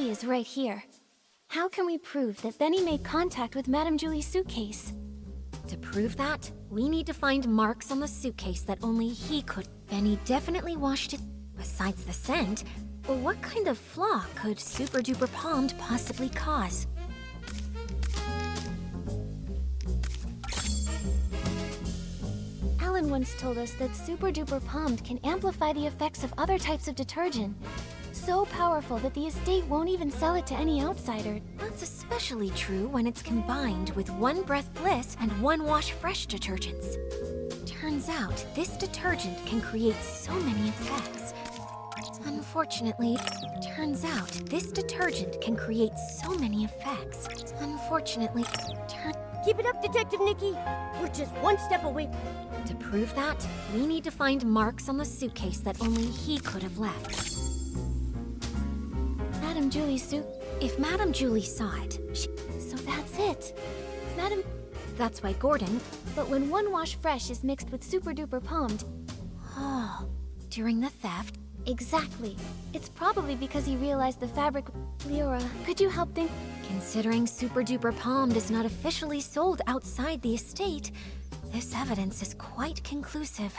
key is right here. How can we prove that Benny made contact with Madame Julie's suitcase? To prove that, we need to find marks on the suitcase that only he could. Benny definitely washed it. Besides the scent, what kind of flaw could Super Duper Palmed possibly cause? Alan once told us that Super Duper Palmed can amplify the effects of other types of detergent. So powerful that the estate won't even sell it to any outsider. That's especially true when it's combined with One Breath Bliss and One Wash Fresh detergents. Turns out, this detergent can create so many effects. Unfortunately, Keep it up, Detective Nikki. We're just one step away. To prove that, we need to find marks on the suitcase that only he could have left. Madame Julie's suit. If Madame Julie saw it, So that's it. Madame... That's why Gordon... But when One Wash Fresh is mixed with Super Duper Palmed... Oh, during the theft? Exactly. It's probably because he realized the fabric... Liora, could you help think... Considering Super Duper Palmed is not officially sold outside the estate, this evidence is quite conclusive.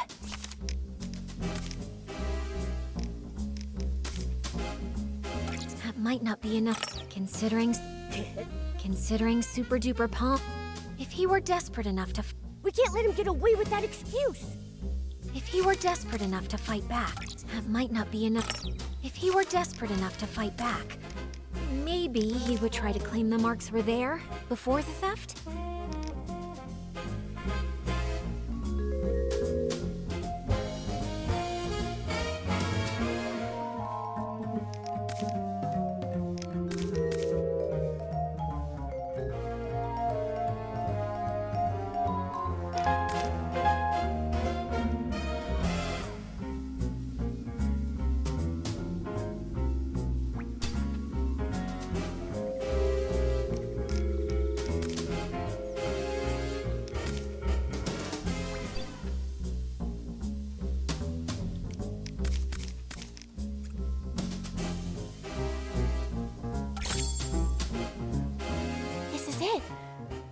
That might not be enough, considering Super Duper Palmed. If he were desperate enough to... We can't let him get away with that excuse. If he were desperate enough to fight back, that might not be enough. If he were desperate enough to fight back, maybe he would try to claim the marks were there before the theft?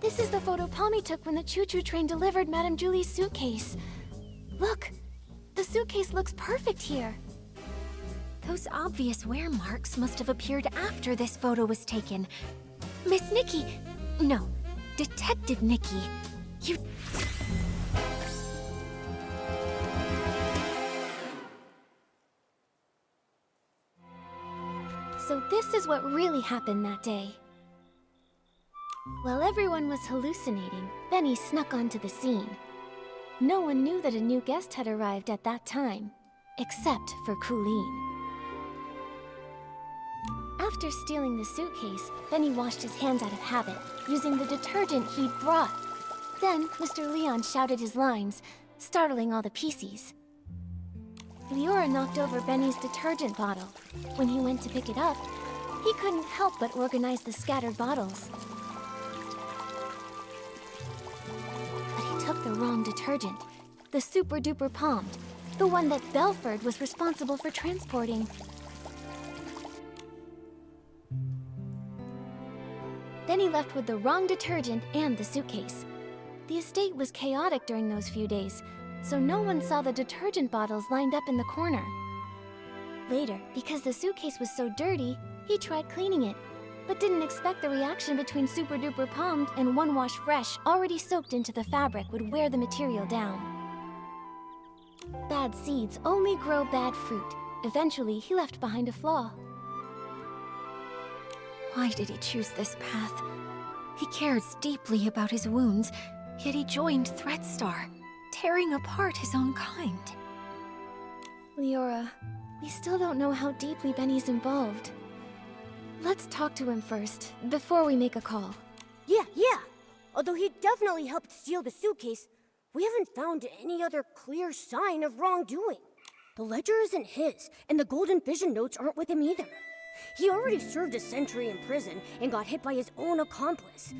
This is the photo Palmy took when the choo-choo train delivered Madame Julie's suitcase. Look! The suitcase looks perfect here. Those obvious wear marks must have appeared after this photo was taken. Miss Nikki! No, Detective Nikki. You... So this is what really happened that day. While everyone was hallucinating, Benny snuck onto the scene. No one knew that a new guest had arrived at that time, except for Colleen. After stealing the suitcase, Benny washed his hands out of habit, using the detergent he'd brought. Then, Mr. Leon shouted his lines, startling all the Pieceys. Liora knocked over Benny's detergent bottle. When he went to pick it up, he couldn't help but organize the scattered bottles. Took the wrong detergent, the Super Duper Palmed, the one that Belford was responsible for transporting. Then he left with the wrong detergent and the suitcase. The estate was chaotic during those few days, so no one saw the detergent bottles lined up in the corner. Later, because the suitcase was so dirty, he tried cleaning it, but didn't expect the reaction between Super Duper Palmed and One Wash Fresh already soaked into the fabric would wear the material down. Bad seeds only grow bad fruit. Eventually, he left behind a flaw. Why did he choose this path? He cares deeply about his wounds, yet he joined Threadstar, tearing apart his own kind. Liora, we still don't know how deeply Benny's involved. Let's talk to him first, before we make a call. Yeah. Although he definitely helped steal the suitcase, we haven't found any other clear sign of wrongdoing. The ledger isn't his, and the Golden Vision notes aren't with him either. He already served a century in prison and got hit by his own accomplice.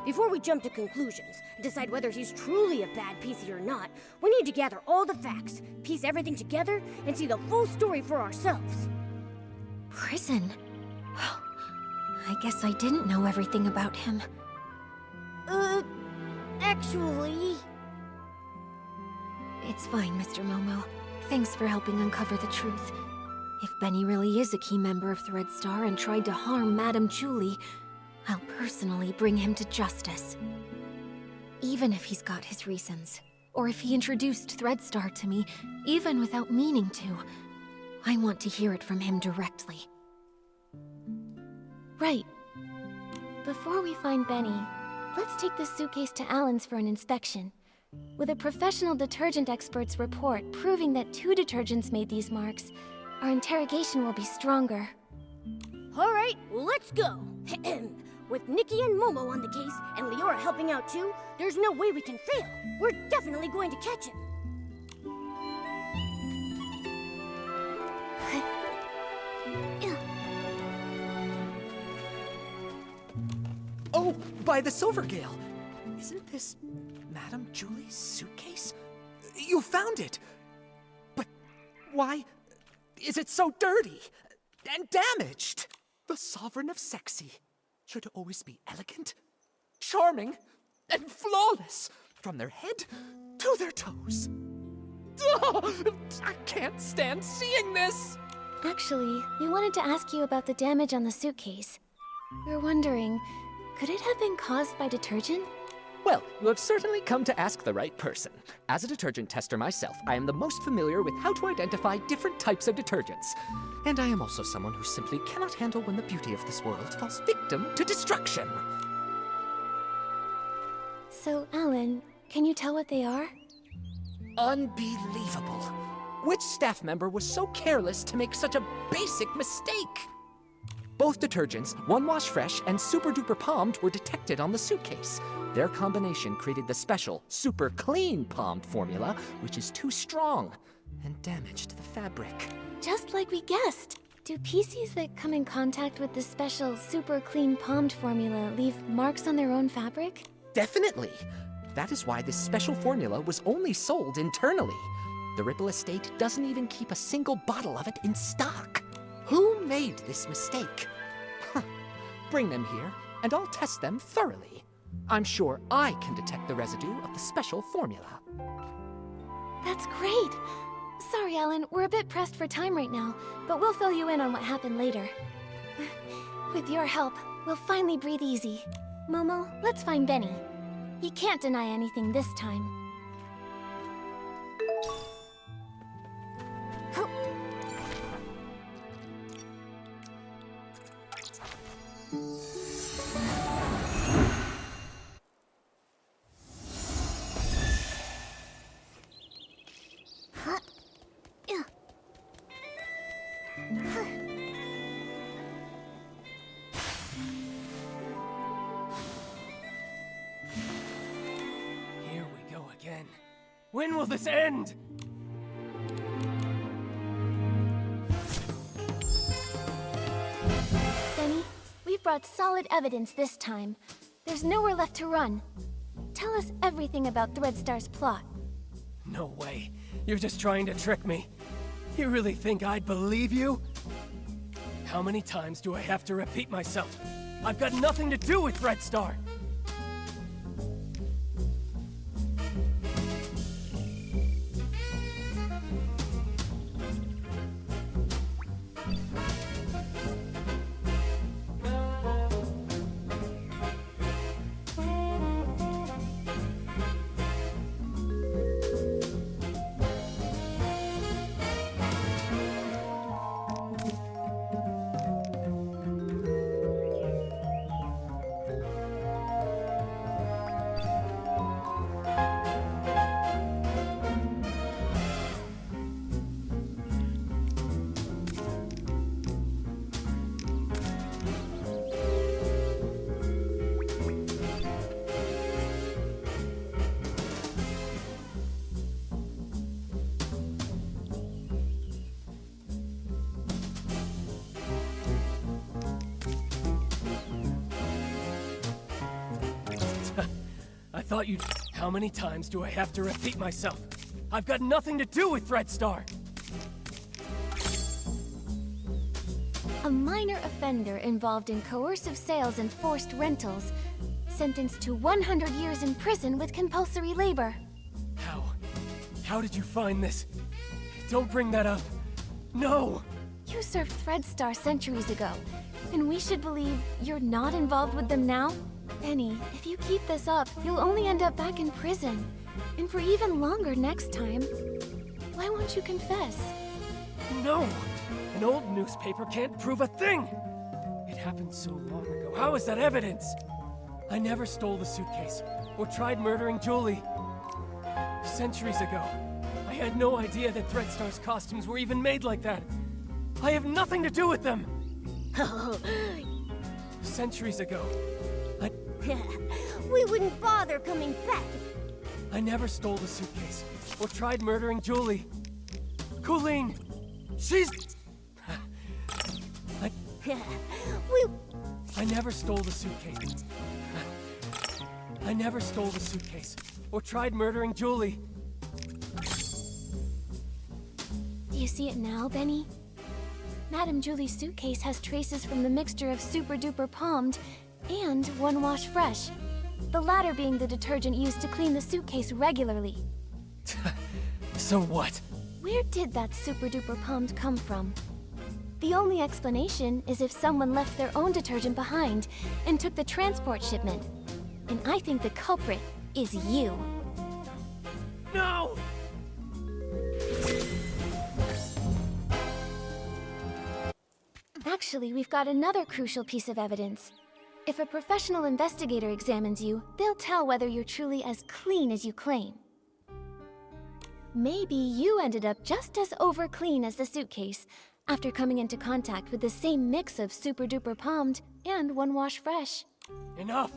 Before we jump to conclusions and decide whether he's truly a bad Piecey or not, we need to gather all the facts, piece everything together, and see the full story for ourselves. Prison? I guess I didn't know everything about him. Actually... It's fine, Mr. Momo. Thanks for helping uncover the truth. If Benny really is a key member of Threadstar and tried to harm Madame Julie, I'll personally bring him to justice. Even if he's got his reasons, or if he introduced Threadstar to me, even without meaning to, I want to hear it from him directly. Right. Before we find Benny, let's take the suitcase to Alan's for an inspection. With a professional detergent expert's report proving that 2 detergents made these marks, our interrogation will be stronger. Alright, let's go! With Nikki and Momo on the case, and Liora helping out too, there's no way we can fail. We're definitely going to catch him. Oh, by the Silvergale! Isn't this Madame Julie's suitcase? You found it! But why is it so dirty and damaged? The Sovereign of Sexy should always be elegant, charming, and flawless, from their head to their toes. Oh, I can't stand seeing this! Actually, we wanted to ask you about the damage on the suitcase. We're wondering, could it have been caused by detergent? Well, you have certainly come to ask the right person. As a detergent tester myself, I am the most familiar with how to identify different types of detergents. And I am also someone who simply cannot handle when the beauty of this world falls victim to destruction. So, Alan, can you tell what they are? Unbelievable. Which staff member was so careless to make such a basic mistake? Both detergents, One Wash Fresh and Super Duper Palmed, were detected on the suitcase. Their combination created the special Super Clean Palmed formula, which is too strong and damaged the fabric. Just like we guessed. Do Pieceys that come in contact with the special Super Clean Palmed formula leave marks on their own fabric? Definitely. That is why this special formula was only sold internally. The Ripple estate doesn't even keep a single bottle of it in stock. Who made this mistake? Bring them here, and I'll test them thoroughly. I'm sure I can detect the residue of the special formula. That's great! Sorry, Alan, we're a bit pressed for time right now, but we'll fill you in on what happened later. With your help, we'll finally breathe easy. Momo, let's find Benny. He can't deny anything this time. Here we go again. When will this end? Benny, we've brought solid evidence this time. There's nowhere left to run. Tell us everything about Threadstar's plot. No way. You're just trying to trick me. You really think I'd believe you? How many times do I have to repeat myself? I've got nothing to do with Threadstar! I thought you'd... How many times do I have to repeat myself? I've got nothing to do with Threadstar! A minor offender involved in coercive sales and forced rentals, sentenced to 100 years in prison with compulsory labor. How? How did you find this? Don't bring that up. No! You served Threadstar centuries ago, and we should believe you're not involved with them now? Benny, if you keep this up, you'll only end up back in prison, and for even longer next time. Why won't you confess? No! An old newspaper can't prove a thing! It happened so long ago. How is that evidence? I never stole the suitcase, or tried murdering Julie. Centuries ago, I had no idea that Threadstar's costumes were even made like that. I have nothing to do with them! Centuries ago, We wouldn't bother coming back. I never stole the suitcase, or tried murdering Julie. Colleen! She's... I never stole the suitcase. I never stole the suitcase, or tried murdering Julie. Do you see it now, Benny? Madame Julie's suitcase has traces from the mixture of Super Duper Palmed and One Wash Fresh, the latter being the detergent used to clean the suitcase regularly. So what? Where did that Super Duper Palmed come from? The only explanation is if someone left their own detergent behind and took the transport shipment. And I think the culprit is you. No! Actually, we've got another crucial piece of evidence. If a professional investigator examines you, they'll tell whether you're truly as clean as you claim. Maybe you ended up just as over-clean as the suitcase after coming into contact with the same mix of Super Duper Palmed and One Wash Fresh. Enough!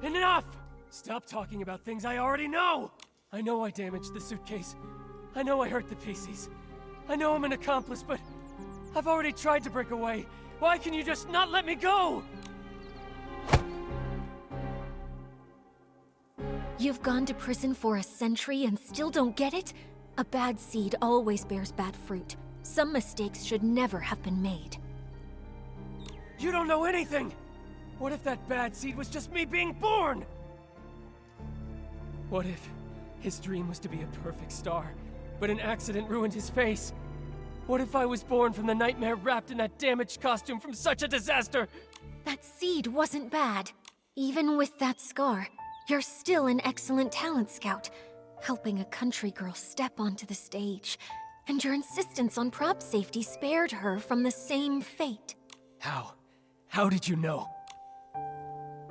Enough! Stop talking about things I already know! I know I damaged the suitcase. I know I hurt the Pieceys. I know I'm an accomplice, but I've already tried to break away. Why can you just not let me go? You've gone to prison for a century and still don't get it? A bad seed always bears bad fruit. Some mistakes should never have been made. You don't know anything! What if that bad seed was just me being born? What if his dream was to be a perfect star, but an accident ruined his face? What if I was born from the nightmare wrapped in that damaged costume from such a disaster? That seed wasn't bad. Even with that scar, you're still an excellent talent scout, helping a country girl step onto the stage. And your insistence on prop safety spared her from the same fate. How? How did you know?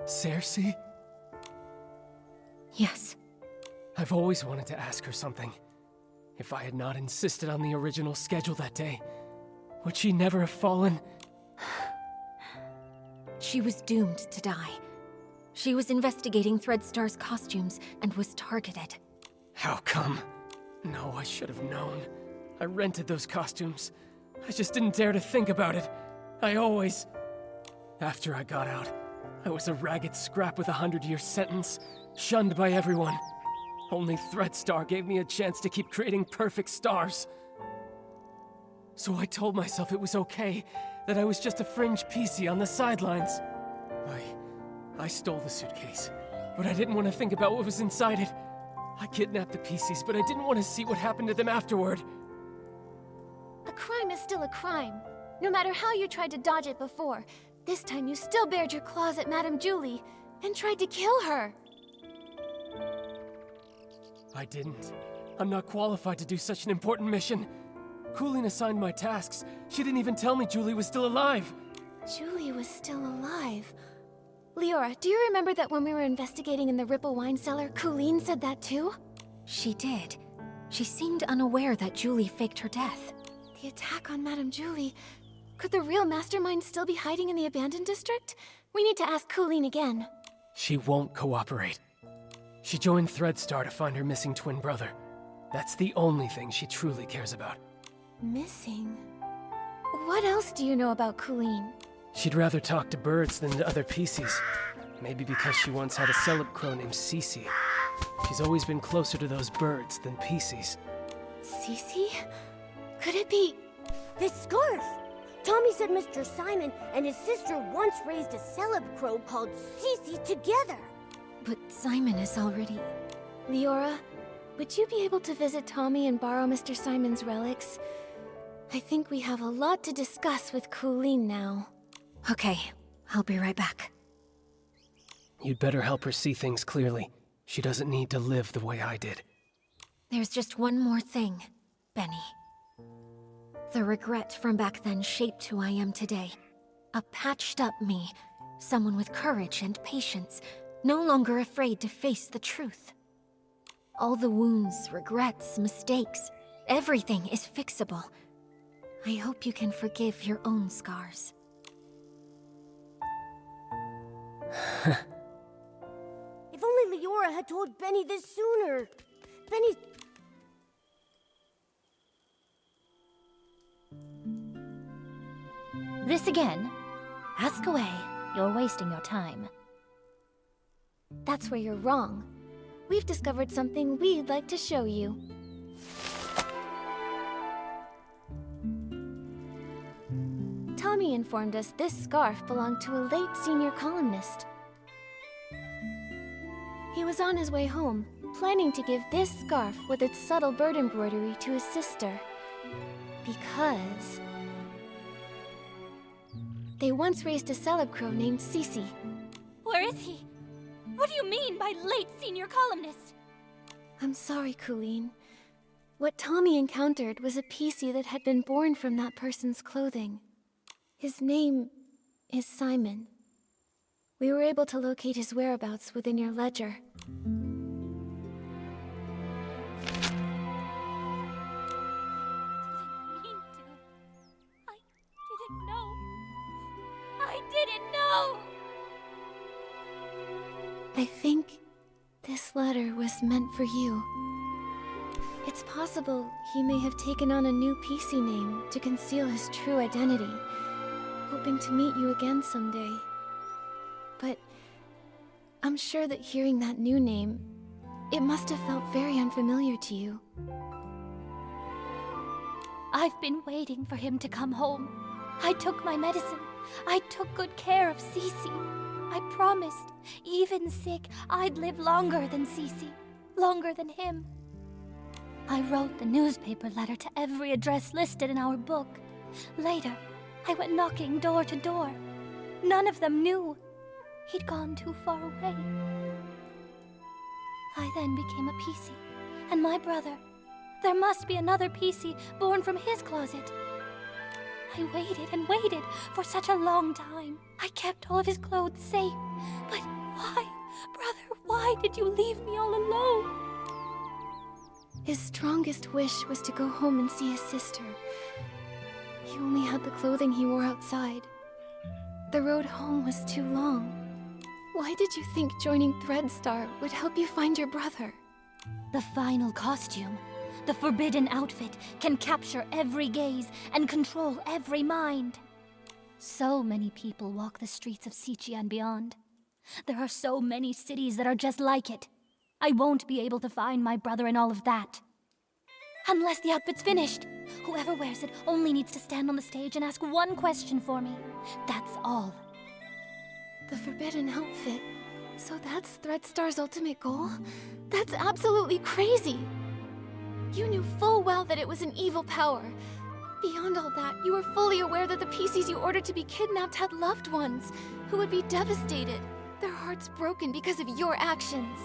Cersei? Yes. I've always wanted to ask her something. If I had not insisted on the original schedule that day, would she never have fallen? She was doomed to die. She was investigating Threadstar's costumes and was targeted. How come? No, I should have known. I rented those costumes. I just didn't dare to think about it. I always... After I got out, I was a ragged scrap with a 100-year sentence, shunned by everyone. Only Threadstar gave me a chance to keep creating perfect stars. So I told myself it was okay, that I was just a fringe Piecey on the sidelines. I stole the suitcase, but I didn't want to think about what was inside it. I kidnapped the Pieceys, but I didn't want to see what happened to them afterward. A crime is still a crime. No matter how you tried to dodge it before, this time you still bared your claws at Madame Julie and tried to kill her. I didn't. I'm not qualified to do such an important mission. Colleen assigned my tasks. She didn't even tell me Julie was still alive. Julie was still alive. Liora, do you remember that when we were investigating in the Ripple wine cellar, Colleen said that too? She did. She seemed unaware that Julie faked her death. The attack on Madame Julie. Could the real mastermind still be hiding in the abandoned district? We need to ask Colleen again. She won't cooperate. She joined Threadstar to find her missing twin brother. That's the only thing she truly cares about. Missing? What else do you know about Colleen? She'd rather talk to birds than to other Pieceys. Maybe because she once had a celeb crow named Cece. She's always been closer to those birds than Pieceys. Cece? Could it be... This scarf! Tommy said Mr. Simon and his sister once raised a celeb crow called Pieceys together. But Simon is already... Liora, would you be able to visit Tommy and borrow Mr. Simon's relics? I think we have a lot to discuss with Colleen now. Okay, I'll be right back. You'd better help her see things clearly. She doesn't need to live the way I did. There's just one more thing, Benny. The regret from back then shaped who I am today. A patched-up me, someone with courage and patience, no longer afraid to face the truth. All the wounds, regrets, mistakes, everything is fixable. I hope you can forgive your own scars. If only Liora had told Benny this sooner. Benny... This again? Ask away. You're wasting your time. That's where you're wrong. We've discovered something we'd like to show you. Tommy informed us this scarf belonged to a late senior columnist. He was on his way home, planning to give this scarf with its subtle bird embroidery to his sister. Because... they once raised a celeb crow named Pieceys. Where is he? What do you mean by late senior columnist? I'm sorry, Colleen. What Tommy encountered was a Piecey that had been born from that person's clothing. His name is Simon. We were able to locate his whereabouts within your ledger. I think this letter was meant for you. It's possible he may have taken on a new Piecey name to conceal his true identity, hoping to meet you again someday. But I'm sure that hearing that new name, it must have felt very unfamiliar to you. I've been waiting for him to come home. I took my medicine. I took good care of Cece. I promised, even sick, I'd live longer than Cece, longer than him. I wrote the newspaper letter to every address listed in our book. Later, I went knocking door to door. None of them knew. He'd gone too far away. I then became a Piecey, and my brother. There must be another Piecey born from his closet. I waited and waited for such a long time. I kept all of his clothes safe. But why, brother, why did you leave me all alone? His strongest wish was to go home and see his sister. He only had the clothing he wore outside. The road home was too long. Why did you think joining Threadstar would help you find your brother? The final costume, the forbidden outfit, can capture every gaze and control every mind. So many people walk the streets of Sichi and beyond. There are so many cities that are just like it. I won't be able to find my brother in all of that. Unless the outfit's finished. Whoever wears it only needs to stand on the stage and ask one question for me. That's all. The forbidden outfit. So that's Threadstar's ultimate goal? That's absolutely crazy! You knew full well that it was an evil power. Beyond all that, you were fully aware that the Pieceys you ordered to be kidnapped had loved ones who would be devastated, their hearts broken because of your actions.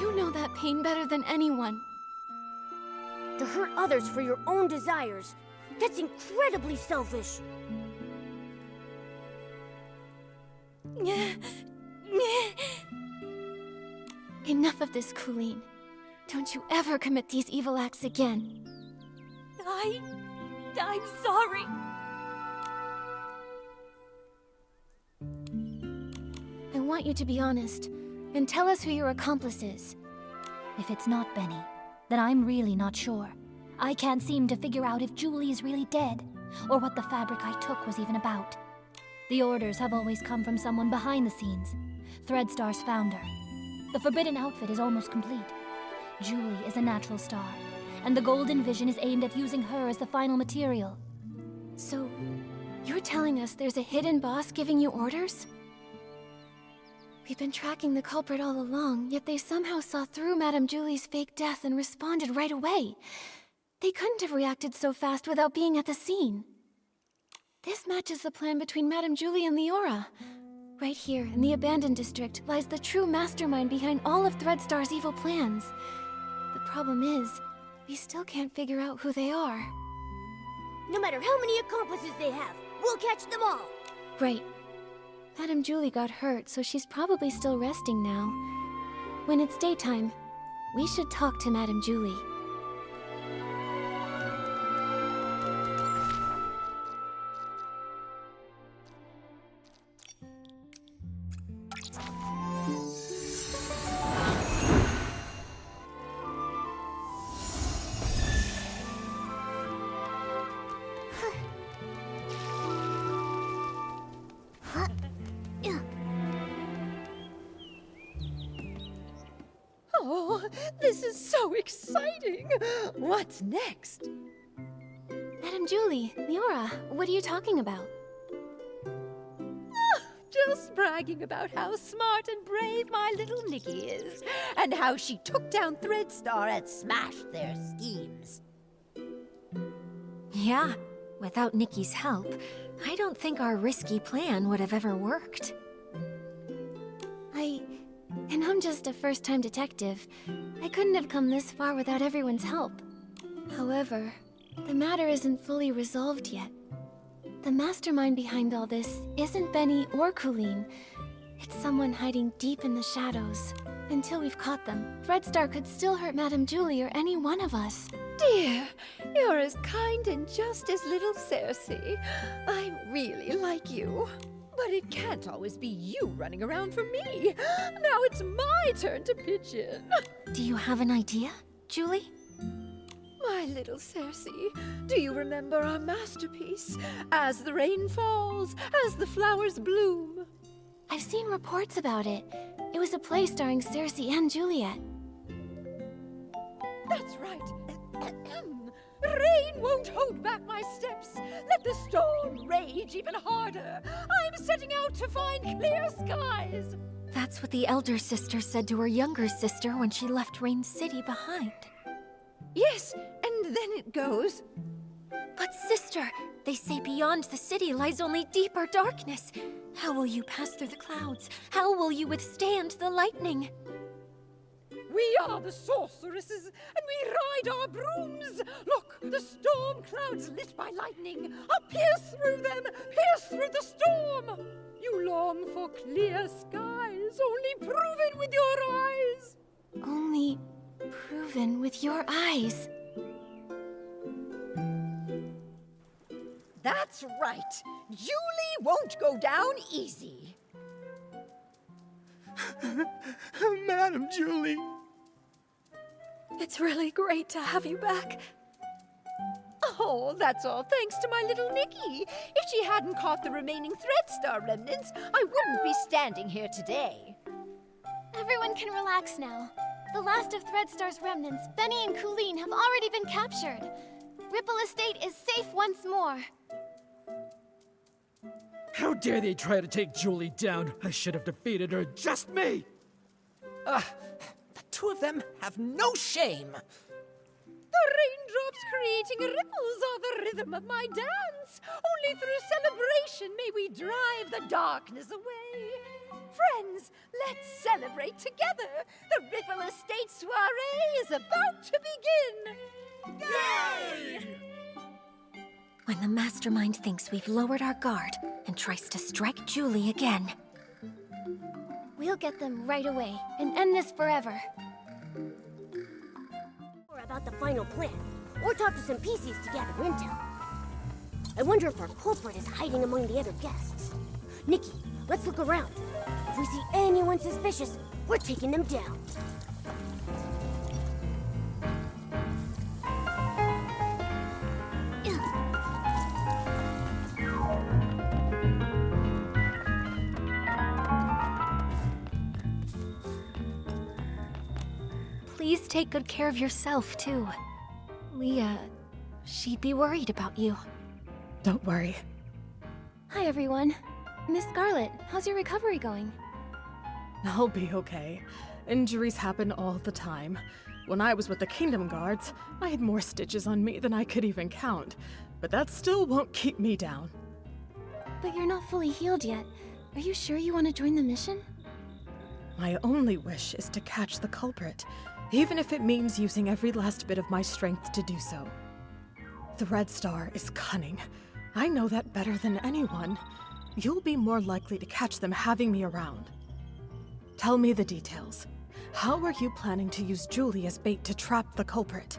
You know that pain better than anyone. To hurt others for your own desires, that's incredibly selfish. Enough of this, Colleen. Don't you ever commit these evil acts again. I'm sorry. I want you to be honest, and tell us who your accomplice is. If it's not Benny, then I'm really not sure. I can't seem to figure out if Julie is really dead, or what the fabric I took was even about. The orders have always come from someone behind the scenes, Threadstar's founder. The forbidden outfit is almost complete. Julie is a natural star, and the golden vision is aimed at using her as the final material. So, you're telling us there's a hidden boss giving you orders? We've been tracking the culprit all along, yet they somehow saw through Madame Julie's fake death and responded right away. They couldn't have reacted so fast without being at the scene. This matches the plan between Madame Julie and Liora. Right here, in the abandoned district, lies the true mastermind behind all of Threadstar's evil plans. The problem is, we still can't figure out who they are. No matter how many accomplices they have, we'll catch them all! Right. Madame Julie got hurt, so she's probably still resting now. When it's daytime, we should talk to Madame Julie. Oh, this is so exciting! What's next? Madame Julie, Liora, what are you talking about? Just bragging about how smart and brave my little Nikki is, and how she took down Threadstar and smashed their schemes. Yeah, without Nikki's help, I don't think our risky plan would have ever worked. And I'm just a first-time detective. I couldn't have come this far without everyone's help. However, the matter isn't fully resolved yet. The mastermind behind all this isn't Benny or Colleen. It's someone hiding deep in the shadows. Until we've caught them, Threadstar could still hurt Madame Julie or any one of us. Dear, you're as kind and just as little Cersei. I really like you. But it can't always be you running around for me. Now it's my turn to pitch in. Do you have an idea, Julie? My little Cersei, do you remember our masterpiece? As the rain falls, as the flowers bloom. I've seen reports about it. It was a play starring Cersei and Juliet. That's right. Rain won't hold back my steps. Let the storm rage even harder. I'm setting out to find clear skies. That's what the elder sister said to her younger sister when she left Rain City behind. Yes, and then it goes. But sister, they say beyond the city lies only deeper darkness. How will you pass through the clouds? How will you withstand the lightning? We are the sorceresses, and we ride our brooms. Look, the storm clouds lit by lightning. I'll pierce through them, pierce through the storm. You long for clear skies, only proven with your eyes. Only proven with your eyes. That's right. Julie won't go down easy. Madame Julie. It's really great to have you back. Oh, that's all thanks to my little Nikki. If she hadn't caught the remaining Threadstar remnants, I wouldn't be standing here today. Everyone can relax now. The last of Threadstar's remnants, Benny and Colleen, have already been captured. Ripple Estate is safe once more. How dare they try to take Julie down? I should have defeated her, just me! The two of them have no shame. The raindrops creating ripples are the rhythm of my dance. Only through celebration may we drive the darkness away. Friends, let's celebrate together. The Ripple Estate Soiree is about to begin. Yay! When the mastermind thinks we've lowered our guard and tries to strike Julie again. We'll get them right away and end this forever. Or about the final plan, or talk to some Pieceys to gather intel. I wonder if our culprit is hiding among the other guests. Nikki, let's look around. If we see anyone suspicious, we're taking them down. Please take good care of yourself, too. Leah, she'd be worried about you. Don't worry. Hi, everyone. Miss Scarlet, how's your recovery going? I'll be okay. Injuries happen all the time. When I was with the Kingdom Guards, I had more stitches on me than I could even count. But that still won't keep me down. But you're not fully healed yet. Are you sure you want to join the mission? My only wish is to catch the culprit, even if it means using every last bit of my strength to do so. The Red Star is cunning. I know that better than anyone. You'll be more likely to catch them having me around. Tell me the details. How are you planning to use Julie as bait to trap the culprit?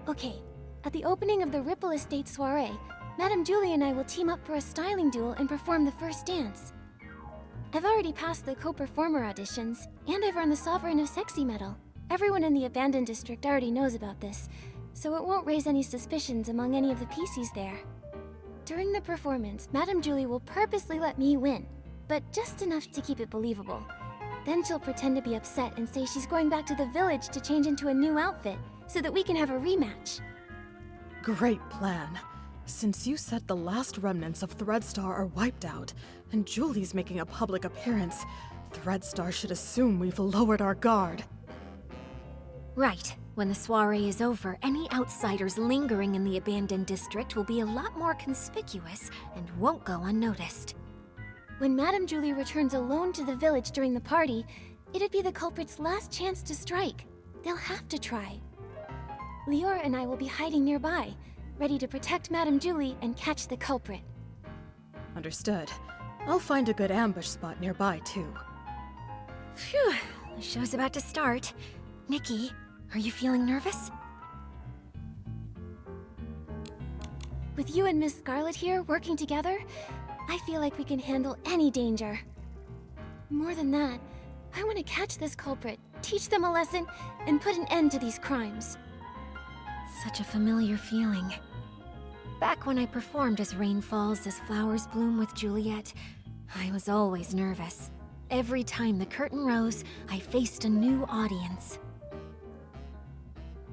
Okay, at the opening of the Ripple Estate Soiree, Madame Julie and I will team up for a styling duel and perform the first dance. I've already passed the co-performer auditions, and I've earned the Sovereign of Sexy medal. Everyone in the Abandoned District already knows about this, so it won't raise any suspicions among any of the Pieceys there. During the performance, Madame Julie will purposely let me win, but just enough to keep it believable. Then she'll pretend to be upset and say she's going back to the village to change into a new outfit, so that we can have a rematch. Great plan. Since you said the last remnants of Threadstar are wiped out, and Julie's making a public appearance, Threadstar should assume we've lowered our guard. Right. When the soiree is over, any outsiders lingering in the Abandoned District will be a lot more conspicuous and won't go unnoticed. When Madame Julie returns alone to the village during the party, it'd be the culprit's last chance to strike. They'll have to try. Liora and I will be hiding nearby, ready to protect Madame Julie and catch the culprit. Understood. I'll find a good ambush spot nearby, too. Phew, the show's about to start. Nikki, are you feeling nervous? With you and Miss Scarlet here working together, I feel like we can handle any danger. More than that, I want to catch this culprit, teach them a lesson, and put an end to these crimes. Such a familiar feeling. Back when I performed as Rain Falls as Flowers Bloom with Juliet, I was always nervous. Every time the curtain rose, I faced a new audience.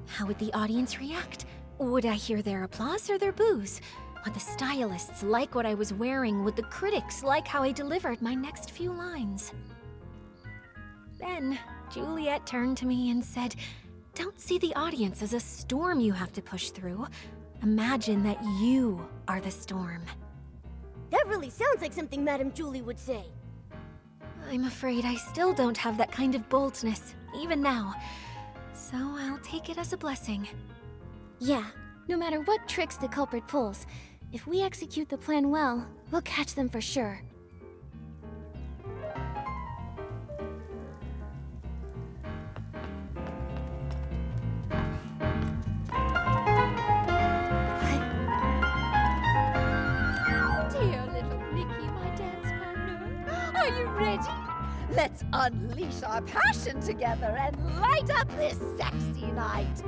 How would the audience react? Would I hear their applause or their boos? Would the stylists like what I was wearing? Would the critics like how I delivered my next few lines? Then, Juliet turned to me and said, "Don't see the audience as a storm you have to push through. Imagine that you are the storm." That really sounds like something Madame Julie would say. I'm afraid I still don't have that kind of boldness, even now. So I'll take it as a blessing. Yeah, no matter what tricks the culprit pulls, if we execute the plan well, we'll catch them for sure. Dear little Nikki, my dance partner, are you ready? Let's unleash our passion together and light up this sexy night.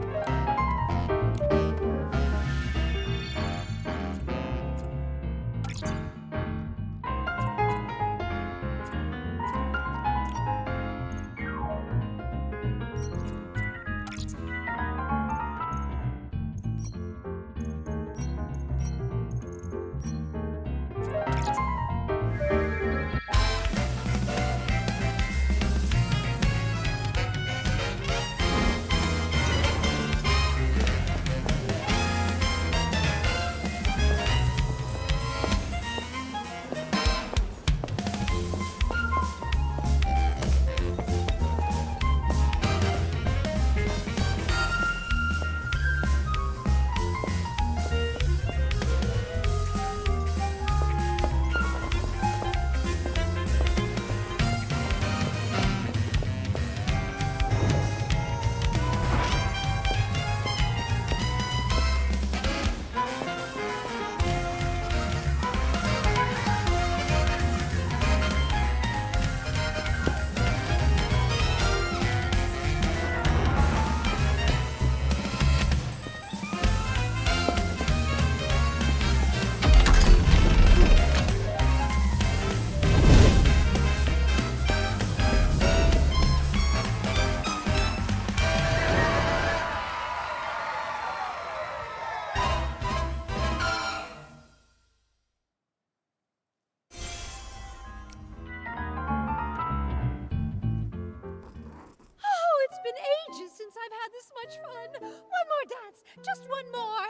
much fun! One more dance! Just one more!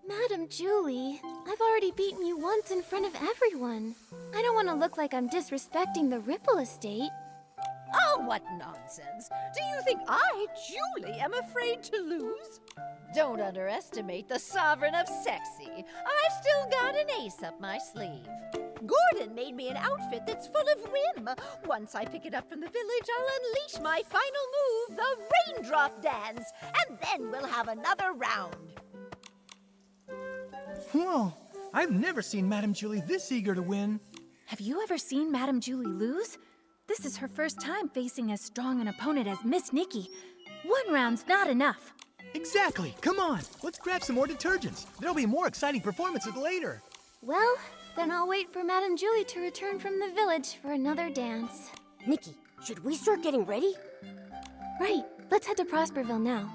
Madam Julie, I've already beaten you once in front of everyone. I don't want to look like I'm disrespecting the Ripple estate. Oh, what nonsense! Do you think I, Julie, am afraid to lose? Don't underestimate the Sovereign of Sexy. I've still got an ace up my sleeve. Gordon made me an outfit that's full of whim. Once I pick it up from the village, I'll unleash my final move, the Raindrop Dance, and then we'll have another round. Whoa, I've never seen Madame Julie this eager to win. Have you ever seen Madame Julie lose? This is her first time facing as strong an opponent as Miss Nikki. One round's not enough. Exactly. Come on, let's grab some more detergents. There'll be more exciting performances later. Well, then I'll wait for Madam Julie to return from the village for another dance. Nikki, should we start getting ready? Right, let's head to Propserville now.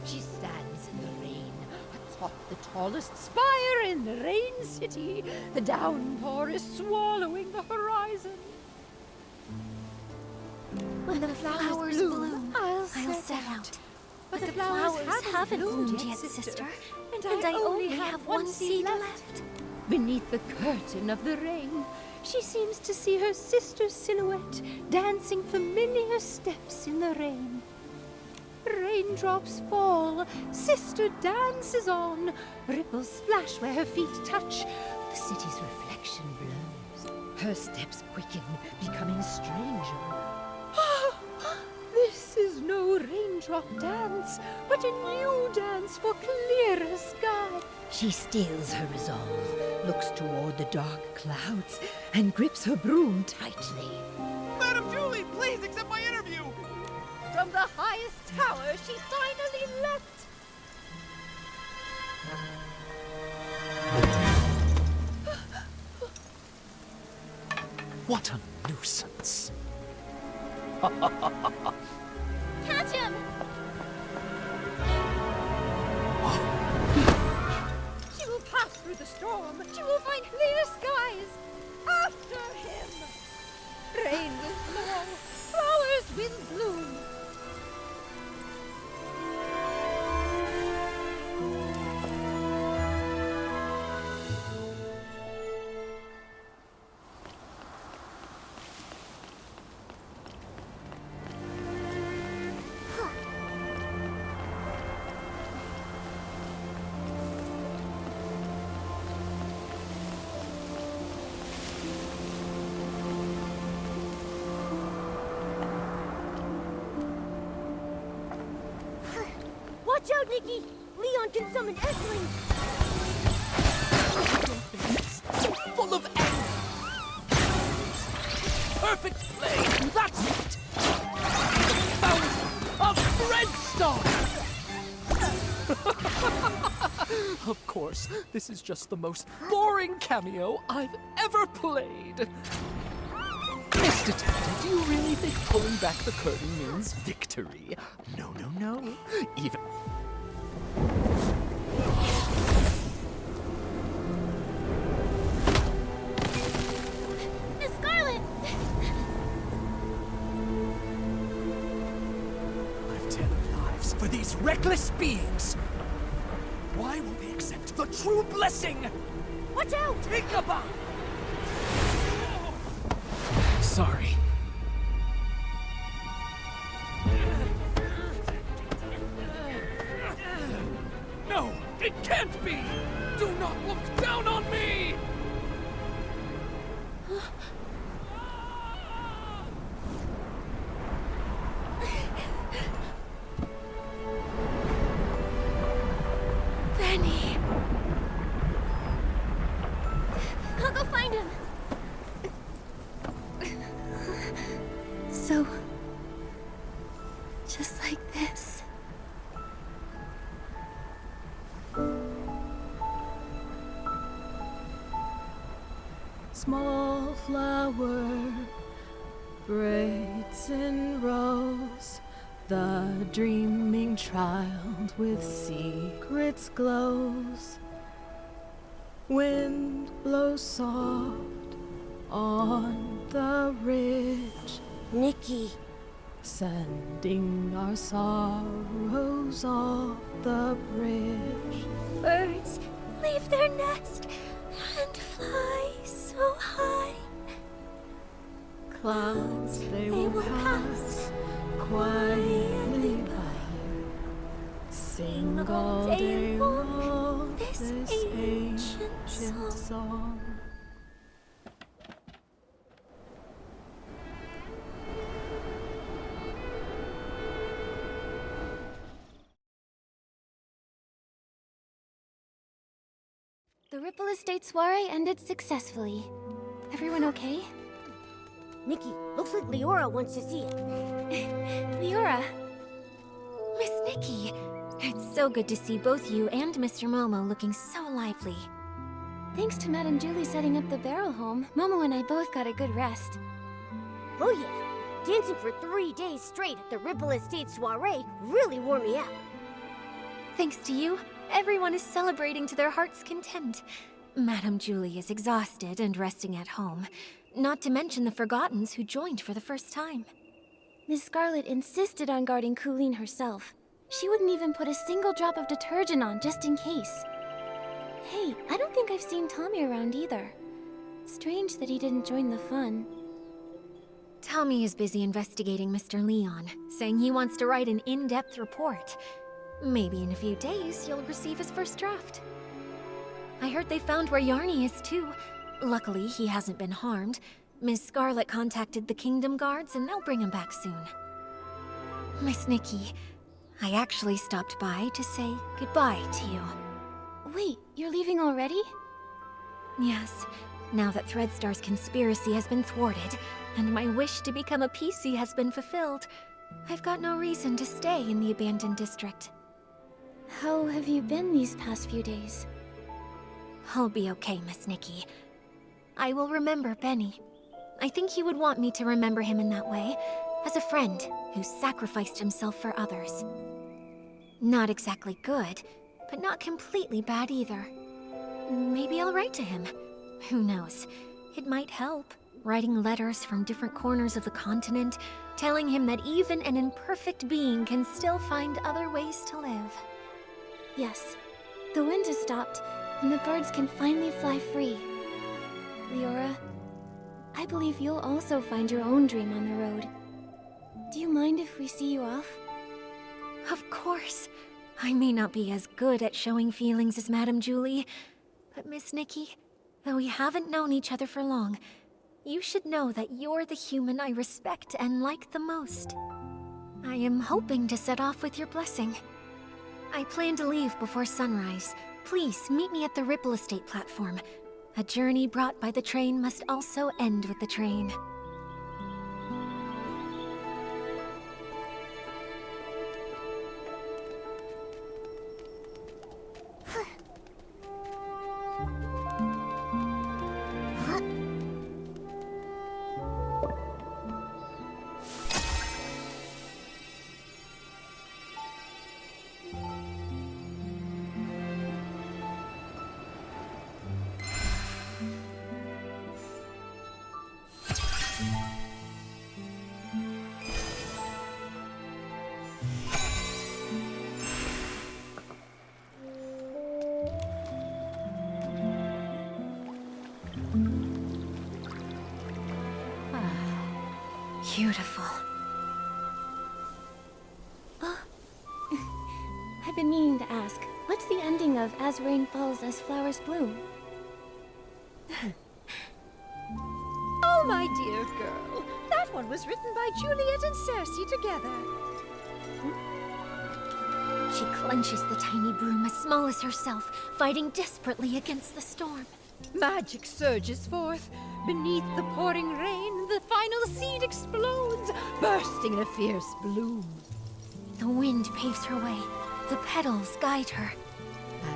She stands in the rain, atop the tallest spire in the Rain City. The downpour is swallowing the horizon. When the flowers bloom, I'll set out. But the flowers haven't bloomed yet, sister. And I only have one seed left. Beneath the curtain of the rain, she seems to see her sister's silhouette dancing familiar steps in the rain. Raindrops fall, sister dances on, ripples splash where her feet touch. The city's reflection blurs. Her steps quicken, becoming stranger. This is no raindrop dance, but a new dance for clearer sky. She steels her resolve, looks toward the dark clouds, and grips her broom tightly. Madame Julie, please accept my interview! From the highest tower, she finally leapt. What a nuisance. Catch him! She will pass through the storm. She will find clear skies. After him! Rain will fall. Flowers will bloom. Watch out, Nikki! Leon can summon Esling! Full of anger. Perfect play. That's it. The fountain of Red Star. Of course, this is just the most boring cameo I've ever played. Miss Detective, do you really think pulling back the curtain means victory? No, no, no. Even... Miss Scarlet! I've tethered lives for these reckless beings. Why will they accept the true blessing? Watch out! Peekaboo! Sorry. No, it can't be! Do not look down on me! Benny! I'll go find him. So... just like this. Small flower braids in rows, the dreaming child with secrets glows. Wind blows soft on the ridge, Nikki. sending our sorrows off the bridge. Birds leave their nest and fly so high. Clouds they will pass quietly by. Sing all day long this ancient song. The Ripple Estate soiree ended successfully. Everyone okay? Nikki, looks like Liora wants to see it. Liora! Miss Nikki, it's so good to see both you and Mr. Momo looking so lively. Thanks to Madame Julie setting up the barrel home, Momo and I both got a good rest. Oh yeah, dancing for 3 days straight at the Ripple Estate soiree really wore me out. Thanks to you, everyone is celebrating to their heart's content. Madame Julie is exhausted and resting at home, not to mention the Forgottens who joined for the first time. Miss Scarlet insisted on guarding Colleen herself. She wouldn't even put a single drop of detergent on just in case. Hey, I don't think I've seen Tommy around either. Strange that he didn't join the fun. Tommy is busy investigating Mr. Leon, saying he wants to write an in-depth report. Maybe in a few days, you'll receive his first draft. I heard they found where Yarny is, too. Luckily, he hasn't been harmed. Miss Scarlet contacted the Kingdom Guards, and they'll bring him back soon. Miss Nikki, I actually stopped by to say goodbye to you. Wait, you're leaving already? Yes, now that Threadstar's conspiracy has been thwarted, and my wish to become a Piecey has been fulfilled, I've got no reason to stay in the abandoned district. How have you been these past few days? I'll be okay, Miss Nikki. I will remember Benny. I think he would want me to remember him in that way, as a friend who sacrificed himself for others. Not exactly good, but not completely bad either. Maybe I'll write to him. Who knows? It might help, writing letters from different corners of the continent, telling him that even an imperfect being can still find other ways to live. Yes, the wind has stopped, and the birds can finally fly free. Liora, I believe you'll also find your own dream on the road. Do you mind if we see you off? Of course. I may not be as good at showing feelings as Madame Julie, but Miss Nikki, though we haven't known each other for long, you should know that you're the human I respect and like the most. I am hoping to set off with your blessing. I plan to leave before sunrise. Please meet me at the Ripple Estate platform. A journey brought by the train must also end with the train. Beautiful. I've been meaning to ask, what's the ending of As Rain Falls, As Flowers Bloom? Oh, my dear girl. That one was written by Juliet and Cersei together. She clenches the tiny broom as small as herself, fighting desperately against the storm. Magic surges forth. Beneath the pouring rain, the final seed explodes, bursting in a fierce bloom. The wind paves her way. The petals guide her.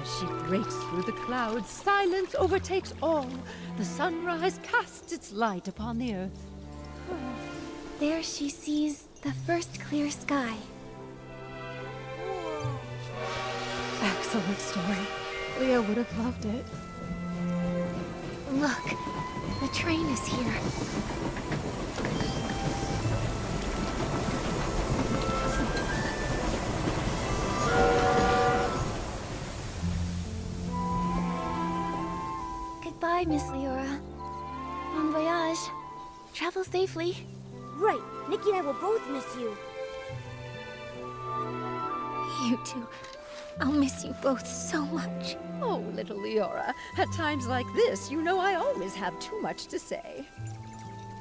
As she breaks through the clouds, silence overtakes all. The sunrise casts its light upon the earth. There she sees the first clear sky. Excellent story. Leah would have loved it. Look, the train is here. Goodbye, Miss Liora. Bon voyage. Travel safely. Right, Nikki and I will both miss you. You two. I'll miss you both so much. Oh, little Liora, at times like this, you know I always have too much to say.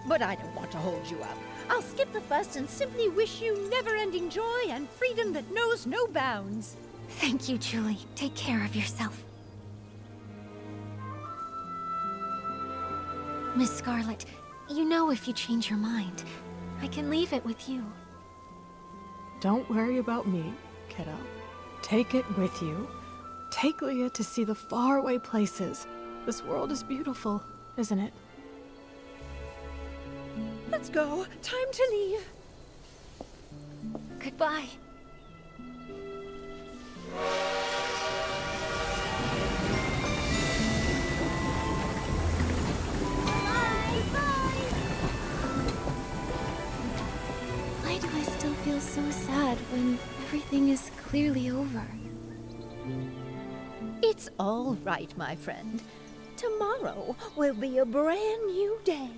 But I don't want to hold you up. I'll skip the fuss and simply wish you never-ending joy and freedom that knows no bounds. Thank you, Julie. Take care of yourself. Miss Scarlet, you know if you change your mind, I can leave it with you. Don't worry about me, kiddo. Take it with you. Take Leah to see the faraway places. This world is beautiful, isn't it? Let's go. Time to leave. Goodbye. Why do I still feel so sad when everything is clearly over? It's all right, my friend. Tomorrow will be a brand new day.